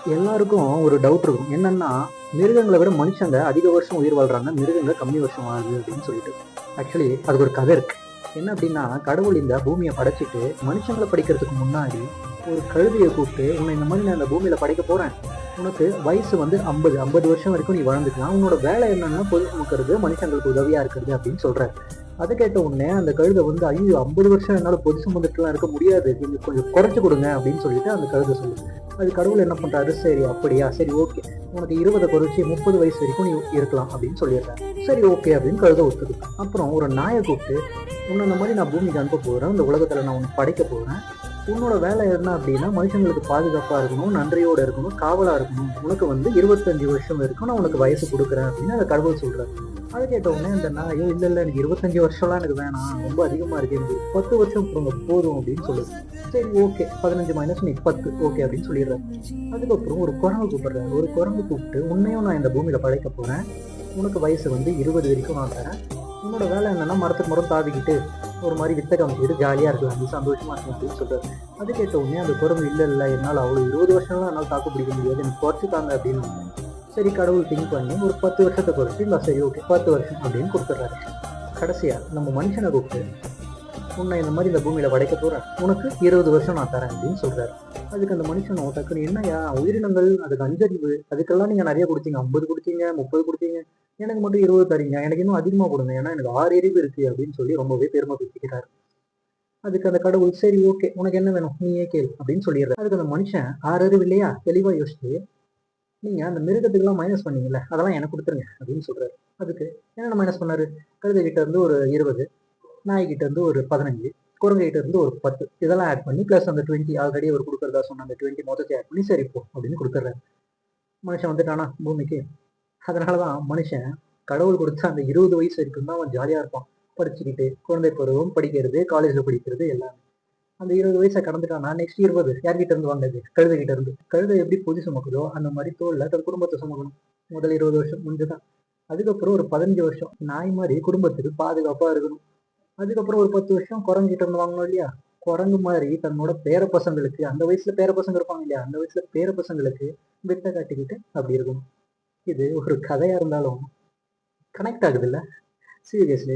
எல்லாருக்கும் ஒரு டவுட் இருக்கும். என்னன்னா, மிருகங்கள விட மனுஷங்க அதிக வருஷம் உயிர் வாழ்றாங்க. மிருகங்க கம்மி வருஷம் வாழுது அப்படின்னு சொல்லிட்டு. ஆக்சுவலி அதுக்கு ஒரு கதை இருக்கு. என்ன அப்படின்னா, கடவுள் இந்த பூமிய படைச்சுட்டு, மனுஷங்கள படைக்கிறதுக்கு முன்னாடி ஒரு கழுதைய கூப்பிட்டு, "உன்னை இந்த மாரி நான் இந்த பூமியில படைக்க போறேன். உனக்கு வயசு வந்து 50 வருஷம் வரைக்கும் நீ வாழ்ந்துக்கலாம். உன்னோட வேலை என்னன்னா, பொது சுமக்கிறது, மனுஷங்களுக்கு உதவியா இருக்கிறது" அப்படின்னு சொல்றாரு. அத கேட்ட உடனே அந்த கழுதை வந்து, "ஐயோ! 50 வருஷம் என்னால பொது சுமந்துட்டுலாம் இருக்க முடியாது. நீங்க கொஞ்சம் குறைச்சு குடுங்க" அப்படின்னு சொல்லிட்டு அந்த கழுதை சொல்லுது. அது கடவுள் என்ன பண்றாரு, "சரி அப்படியா? சரி ஓகே. உனக்கு 20 குறைச்சு 30 வயசு வரைக்கும் நீ இருக்கலாம்" அப்படின்னு சொல்லிடுறாரு. சரி ஓகே அப்படின்னு கழுதை ஒத்துக்குது. அப்புறம் ஒரு நாயை கூப்பிட்டு, "உன்ன இந்த மாரி நான் பூமிக்கு அனுப்ப போறேன். இந்த உலகத்துல நான் உன்னை படைக்க போறேன். உன்னோட வேலை என்ன அப்படின்னா, மனுஷங்களுக்கு பாதுகாப்பா இருக்கணும், நன்றியோட இருக்கணும், காவலா இருக்கணும். உனக்கு வந்து 25 வருஷம் வரைக்கும் நான் உனக்கு வயசு குடுக்குறேன்" அப்படின்னு அந்த கடவுள் சொல்றாரு. அத கேட்ட உடனே அந்த நாய், "ஐயோ! இல்ல, இல்ல, எனக்கு 25 வருஷம்லாம் எனக்கு வேணாம். ரொம்ப அதிகமா இருக்கு. எனக்கு 10 வருஷம் குடுங்க போதும்" அப்படின்னு சொல்லுது. சரி ஓகே. 15 மைனஸ் நீ 10 ஓகே அப்படின்னு சொல்லிடுறாரு. அதுக்கப்புறம் ஒரு குரங்கு கூப்பிடுறாரு. ஒரு குரங்கு கூப்பிட்டு, "உன்னையும் நான் இந்த பூமியில படைக்க போறேன். உனக்கு வயசு வந்து 20 வரைக்கும் நான் தரேன். உன்னோட வேலை என்னன்னா, மரத்துக்கு மரம் தாவிக்கிட்டு, ஒரு மாரி வித்த காமிச்சுக்கிட்டு ஜாலியா இருக்கலாம். நீ சந்தோஷமா இருக்கலாம்" அப்படின்னு சொல்றாரு. அது கேட்ட உடனே அந்த குரங்கு, "இல்ல, இல்ல, என்னால அவ்வளோ 20 வருஷம்லாம் என்னால தாக்கு பிடிக்க முடியாது. எனக்கு குறைச்சுத்தாங்க" அப்படின்னு. சரி கடவுள் திங்க் பண்ணி ஒரு 10 வருஷத்த குறைச்சு, "இல்ல சரி ஓகே 10 வருஷம்" அப்படின்னு குடுத்துடுறாரு. கடைசியா நம்ம மனுஷன கூப்பிட்டு, "உன்னை இந்த மாரி இந்த பூமியில படைக்க போறேன். உனக்கு 20 வருஷம் நான் தரேன்" அப்படின்னு சொல்றாரு. அதுக்கு அந்த மனுஷனும் டக்குனு, "என்னய்யா உயிரினங்கள், அதுக்கு அஞ்சறிவு, அதுக்கெல்லாம் நீங்க நெறைய குடுத்தீங்க. 50 குடுத்தீங்க, 30 குடுத்தீங்க. எனக்கு மட்டும் 20 தர்றீங்க. எனக்கு இன்னும் அதிகமா குடுங்க. ஏன்னா எனக்கு 6 அறிவு இருக்கு" அப்படின்னு சொல்லி ரொம்பவே பெருமை படுத்திக்கிறாரு. அதுக்கு அந்த கடவுள், "சரி ஓகே. உனக்கு என்ன வேணும்? நீயே கேளு" அப்படின்னு சொல்லிடுறாரு. அதுக்கு அந்த மனுஷன் 6 அறிவு இல்லையா? தெளிவா யோசிச்சு, "நீங்க அந்த மிருகத்துக்குலாம் மைனஸ் பண்ணீங்கல்ல, அதெல்லாம் எனக்கு குடுத்துருங்க" அப்படின்னு சொல்றாரு. அதுக்கு என்னென்ன மைனஸ் பண்ணாரு? கழுதை கிட்ட இருந்து ஒரு 20, நாய்கிட்ட இருந்து ஒரு 15, குரங்கு கிட்ட இருந்து ஒரு 10 இதெல்லாம் ஆட் பண்ணி பிளஸ் அந்த 20 ஆல்ரெடி அவர் குடுக்கறதா சொன்ன அந்த 20 மொத்தத்தையும் ஆட் பண்ணி, "சரி போ" அப்படின்னு குடுத்துடுறாரு. மனுஷன் வந்துட்டானா பூமிக்கு. அதனாலதான் மனுஷன் கடவுள் குடுத்த அந்த 20 வயசு வரைக்கும் தான் அவன் ஜாலியா இருப்பான். படிச்சுக்கிட்டு, குழந்தை பருவம், படிக்கிறது, காலேஜ்ல படிக்கிறது எல்லாம். அந்த 20 வயச கடந்துட்டான்னா, நெக்ஸ்ட் 20 யார்கிட்ட இருந்து வாங்குறது? கழுதை கிட்ட இருந்து. கழுதை எப்படி பொதி சுமக்குதோ, அந்த மாரி தோள்ல தன் குடும்பத்த சுமக்கணும். முதல் 20 வருஷம் முடிஞ்சுதா? அதுக்கப்புறம் ஒரு 15 வருஷம் நாய் மாரி குடும்பத்துக்கு பாதுகாப்பா இருக்கணும். அதுக்கப்புறம் ஒரு 10 வருஷம் குரங்குகிட்ட இருந்து வாங்கணும் இல்லையா? குரங்கு மாரி தன்னோட பேர பசங்களுக்கு, அந்த வயசுல பேர பசங்க இருப்பாங்க இல்லையா? அந்த வயசுல பேர பசங்களுக்கு வித்த காட்டிக்கிட்டு அப்படி இருக்கணும். இது ஒரு கதையா இருந்தாலும் கனெக்ட் ஆகுதுல்ல? சீரியஸ்லி.